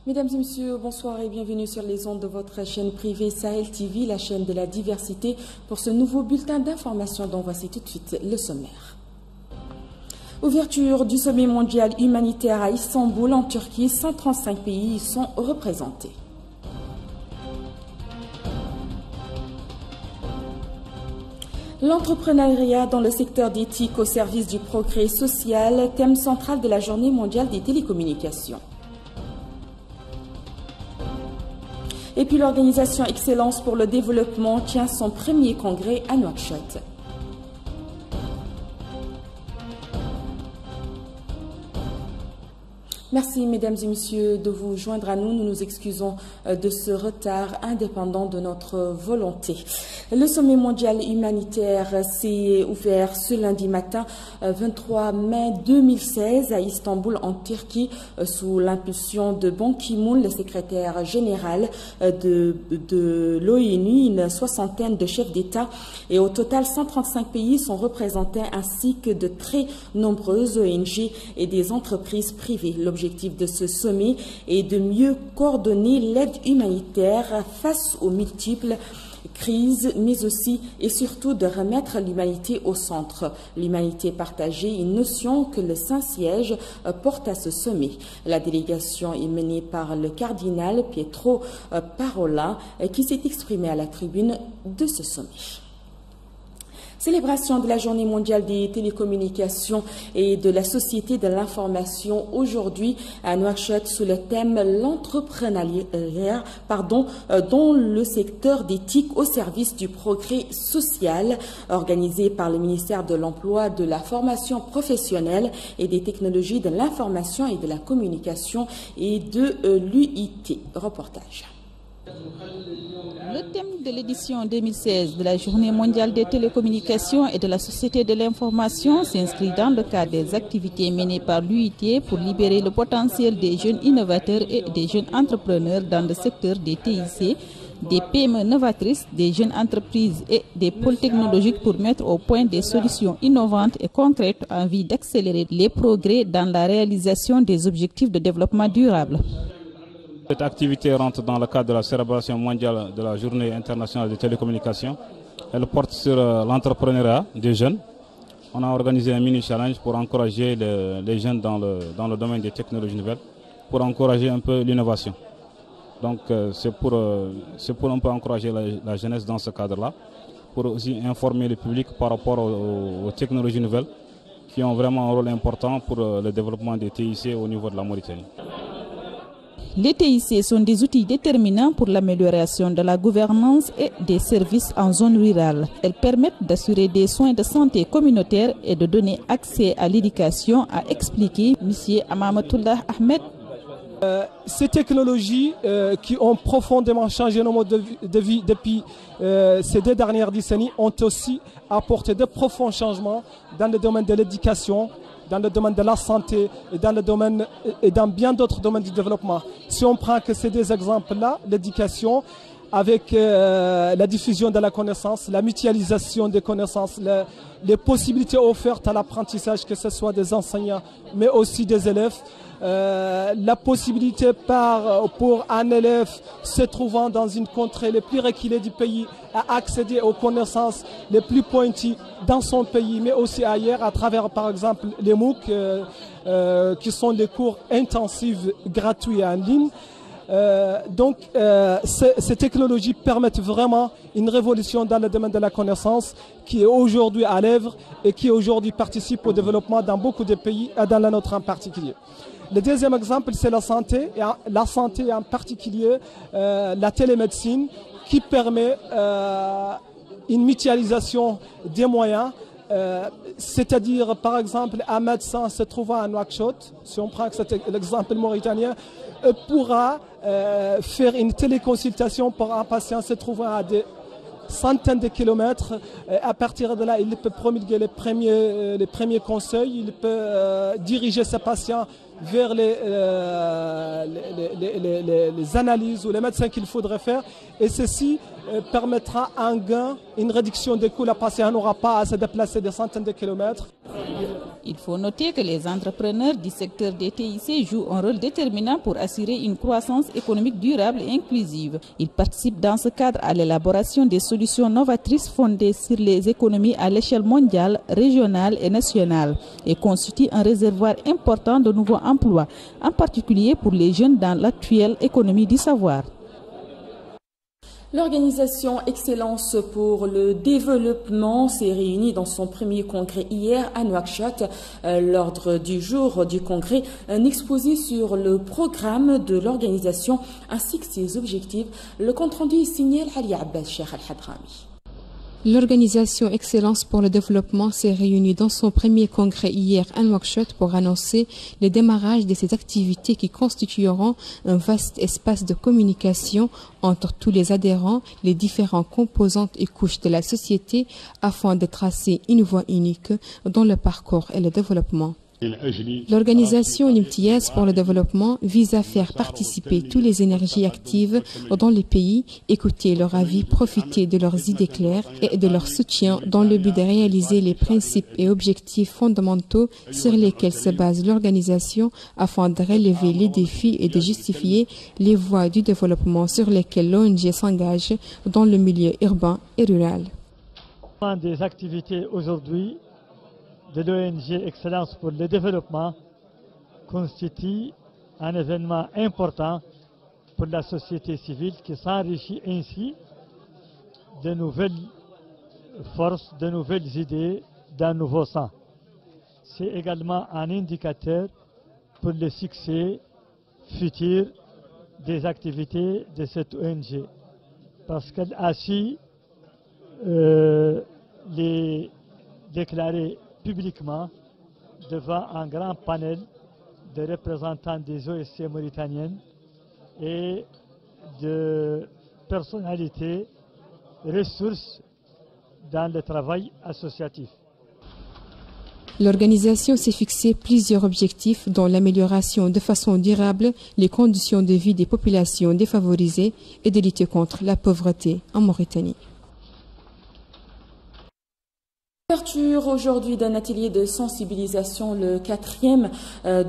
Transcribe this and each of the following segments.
Mesdames et messieurs, bonsoir et bienvenue sur les ondes de votre chaîne privée Sahel TV, la chaîne de la diversité, pour ce nouveau bulletin d'information dont voici tout de suite le sommaire. Ouverture du sommet mondial humanitaire à Istanbul en Turquie, 135 pays y sont représentés. L'entrepreneuriat dans le secteur d'éthique au service du progrès social, thème central de la Journée mondiale des télécommunications. Et puis l'organisation Excellence pour le développement tient son premier congrès à Nouakchott. Merci mesdames et messieurs de vous joindre à nous. Nous nous excusons de ce retard indépendant de notre volonté. Le sommet mondial humanitaire s'est ouvert ce lundi matin 23 mai 2016 à Istanbul en Turquie sous l'impulsion de Ban Ki-moon, le secrétaire général de l'ONU. Une soixantaine de chefs d'État et au total 135 pays sont représentés ainsi que de très nombreuses ONG et des entreprises privées. L'objectif de ce sommet est de mieux coordonner l'aide humanitaire face aux multiples crises, mais aussi et surtout de remettre l'humanité au centre. L'humanité partagée, une notion que le Saint-Siège porte à ce sommet. La délégation est menée par le cardinal Pietro Parola qui s'est exprimé à la tribune de ce sommet. Célébration de la Journée mondiale des télécommunications et de la société de l'information aujourd'hui à Nouakchott sous le thème l'entrepreneuriat dans le secteur d'éthique au service du progrès social, organisé par le ministère de l'Emploi, de la formation professionnelle et des technologies de l'information et de la communication et de l'UIT. Reportage. Le thème de l'édition 2016 de la Journée mondiale des télécommunications et de la société de l'information s'inscrit dans le cadre des activités menées par l'UIT pour libérer le potentiel des jeunes innovateurs et des jeunes entrepreneurs dans le secteur des TIC, des PME novatrices, des jeunes entreprises et des pôles technologiques pour mettre au point des solutions innovantes et concrètes en vue d'accélérer les progrès dans la réalisation des objectifs de développement durable. Cette activité rentre dans le cadre de la célébration mondiale de la Journée internationale des télécommunications. Elle porte sur l'entrepreneuriat des jeunes. On a organisé un mini-challenge pour encourager les jeunes dans le domaine des technologies nouvelles, pour encourager un peu l'innovation. Donc c'est pour un peu encourager la jeunesse dans ce cadre-là, pour aussi informer le public par rapport aux technologies nouvelles qui ont vraiment un rôle important pour le développement des TIC au niveau de la Mauritanie. Les TIC sont des outils déterminants pour l'amélioration de la gouvernance et des services en zone rurale. Elles permettent d'assurer des soins de santé communautaires et de donner accès à l'éducation, a expliqué M. Amamatullah Ahmed. Ces technologies qui ont profondément changé nos modes de vie depuis ces 2 dernières décennies ont aussi apporté de profonds changements dans le domaine de l'éducation, dans le domaine de la santé et dans bien d'autres domaines du développement. Si on prend que ces 2 exemples-là, l'éducation, avec la diffusion de la connaissance, la mutualisation des connaissances, les possibilités offertes à l'apprentissage, que ce soit des enseignants, mais aussi des élèves, la possibilité pour un élève se trouvant dans une contrée les plus reculée du pays à accéder aux connaissances les plus pointues dans son pays, mais aussi ailleurs, à travers par exemple les MOOC, qui sont les cours intensifs gratuits en ligne. Ces technologies permettent vraiment une révolution dans le domaine de la connaissance qui est aujourd'hui à l'œuvre et qui aujourd'hui participe au développement dans beaucoup de pays et dans la nôtre en particulier. Le deuxième exemple, c'est la santé, et en particulier la télémédecine qui permet une mutualisation des moyens. C'est-à-dire, par exemple, un médecin se trouvant à Nouakchott, si on prend l'exemple mauritanien, pourra faire une téléconsultation pour un patient se trouvant à des centaines de kilomètres. À partir de là, il peut promulguer les premiers conseils, il peut diriger ses patients vers les analyses ou les médecins qu'il faudrait faire. Et ceci permettra un gain, une réduction des coûts. La patiente n'aura pas à se déplacer des centaines de kilomètres. Il faut noter que les entrepreneurs du secteur des TIC jouent un rôle déterminant pour assurer une croissance économique durable et inclusive. Ils participent dans ce cadre à l'élaboration des solutions novatrices fondées sur les économies à l'échelle mondiale, régionale et nationale et constituent un réservoir important de nouveaux emplois, en particulier pour les jeunes dans l'actuelle économie du savoir. L'organisation Excellence pour le développement s'est réunie dans son premier congrès hier à Nouakchott. L'ordre du jour du congrès, un exposé sur le programme de l'organisation ainsi que ses objectifs. Le compte-rendu est signé Ali Abbas Cheikh Al-Hadrami. L'organisation Excellence pour le développement s'est réunie dans son premier congrès hier à Nouakchott pour annoncer le démarrage de ces activités qui constitueront un vaste espace de communication entre tous les adhérents, les différentes composantes et couches de la société afin de tracer une voie unique dans le parcours et le développement. L'organisation l'IMTIAS pour le développement vise à faire participer toutes les énergies actives dans les pays, écouter leur avis, profiter de leurs idées claires et de leur soutien dans le but de réaliser les principes et objectifs fondamentaux sur lesquels se base l'organisation afin de relever les défis et de justifier les voies du développement sur lesquelles l'ONG s'engage dans le milieu urbain et rural. Des activités aujourd'hui de l'ONG Excellence pour le développement constitue un événement important pour la société civile qui s'enrichit ainsi de nouvelles forces, de nouvelles idées, d'un nouveau sang. C'est également un indicateur pour le succès futur des activités de cette ONG parce qu'elle a su les déclarer publiquement devant un grand panel de représentants des OSC mauritaniennes et de personnalités ressources dans le travail associatif. L'organisation s'est fixé plusieurs objectifs dont l'amélioration de façon durable les conditions de vie des populations défavorisées et de lutter contre la pauvreté en Mauritanie. Ouverture aujourd'hui d'un atelier de sensibilisation, le 4e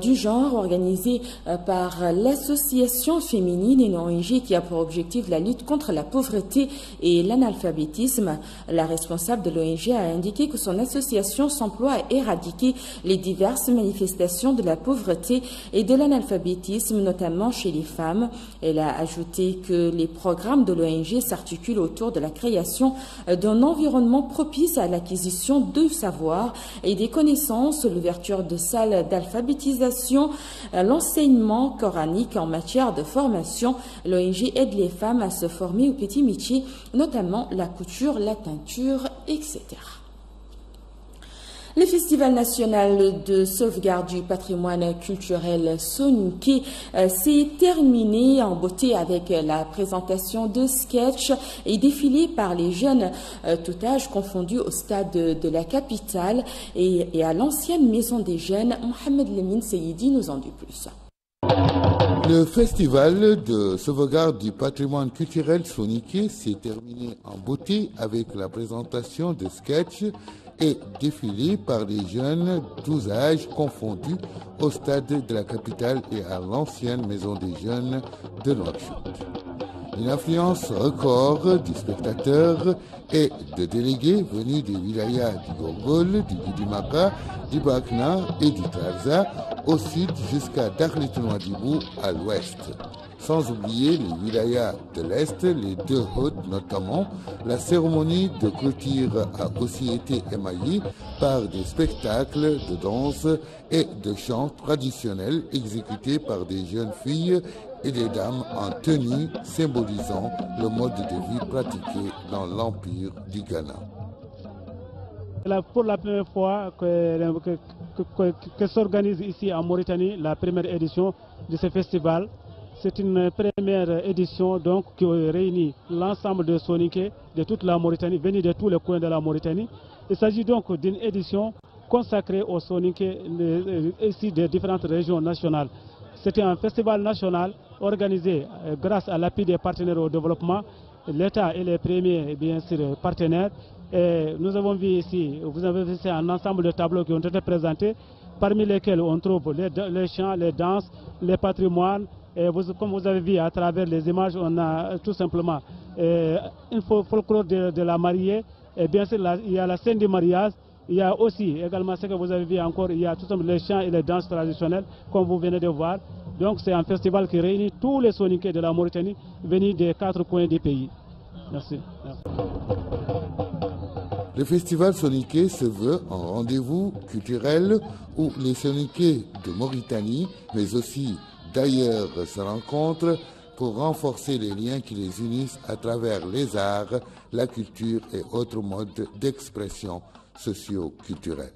du genre, organisé par l'association féminine et ONG qui a pour objectif la lutte contre la pauvreté et l'analphabétisme. La responsable de l'ONG a indiqué que son association s'emploie à éradiquer les diverses manifestations de la pauvreté et de l'analphabétisme, notamment chez les femmes. Elle a ajouté que les programmes de l'ONG s'articulent autour de la création d'un environnement propice à l'acquisition de savoir et des connaissances, l'ouverture de salles d'alphabétisation, l'enseignement coranique en matière de formation. L'ONG aide les femmes à se former aux petits métiers, notamment la couture, la teinture, etc. Le Festival national de sauvegarde du patrimoine culturel Soninké s'est terminé en beauté avec la présentation de sketchs et défilés par les jeunes, tout âge confondus au stade de la capitale et à l'ancienne maison des jeunes. Mohamed Lemine Seyidi nous en dit plus. Le festival de sauvegarde du patrimoine culturel Soninké s'est terminé en beauté avec la présentation de sketchs et défilé par les jeunes, 12 âges confondus, au stade de la capitale et à l'ancienne maison des jeunes de Nouakchott. Une affluence record de spectateurs et de délégués venus des wilayas du Gorgol, du Gidimaka, du Bakna et du Tarza, au sud jusqu'à Darlitounouadibou à l'ouest. Sans oublier les wilayas de l'Est, les deux Hauts notamment. La cérémonie de clôture a aussi été émaillée par des spectacles de danse et de chants traditionnels exécutés par des jeunes filles et des dames en tenue symbolisant le mode de vie pratiqué dans l'Empire du Ghana. Pour la première fois que s'organise ici en Mauritanie la première édition de ce festival. C'est une première édition donc, qui réunit l'ensemble de Soninké de toute la Mauritanie, venus de tous les coins de la Mauritanie. Il s'agit donc d'une édition consacrée aux Soninké ici des différentes régions nationales. C'était un festival national organisé grâce à l'appui des partenaires au développement l'État et les premiers, bien sûr, partenaires. Et nous avons vu ici, vous avez vu, c'est un ensemble de tableaux qui ont été présentés, parmi lesquels on trouve les chants, les danses, les patrimoines. Et comme vous avez vu à travers les images, on a tout simplement une folklore de la mariée. Et bien sûr, il y a la scène du mariage. Il y a aussi également ce que vous avez vu encore, il y a tout simplement les chants et les danses traditionnelles, comme vous venez de voir. Donc c'est un festival qui réunit tous les Soniqués de la Mauritanie, venus des 4 coins du pays. Merci. Le festival Soniqué se veut un rendez-vous culturel où les Soniqués de Mauritanie, mais aussi d'ailleurs, se rencontrent pour renforcer les liens qui les unissent à travers les arts, la culture et autres modes d'expression socio-culturelle.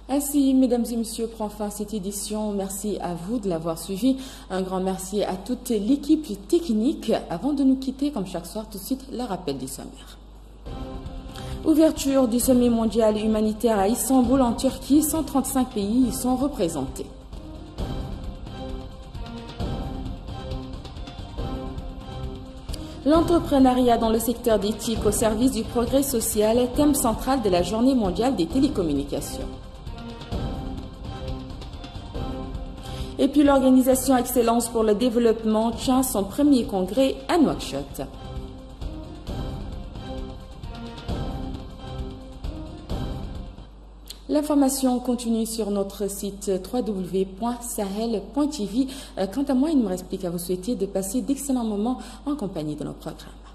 Ainsi, mesdames et messieurs, prend fin cette édition. Merci à vous de l'avoir suivi. Un grand merci à toute l'équipe technique. Avant de nous quitter, comme chaque soir, tout de suite, le rappel du sommaire. Ouverture du sommet mondial humanitaire à Istanbul, en Turquie. 135 pays y sont représentés. L'entrepreneuriat dans le secteur d'éthique au service du progrès social est thème central de la Journée mondiale des télécommunications. Et puis l'organisation Excellence pour le développement tient son premier congrès à Nouakchott. L'information continue sur notre site www.sahel.tv. Quant à moi, il me reste plus qu'à vous souhaiter de passer d'excellents moments en compagnie de nos programmes.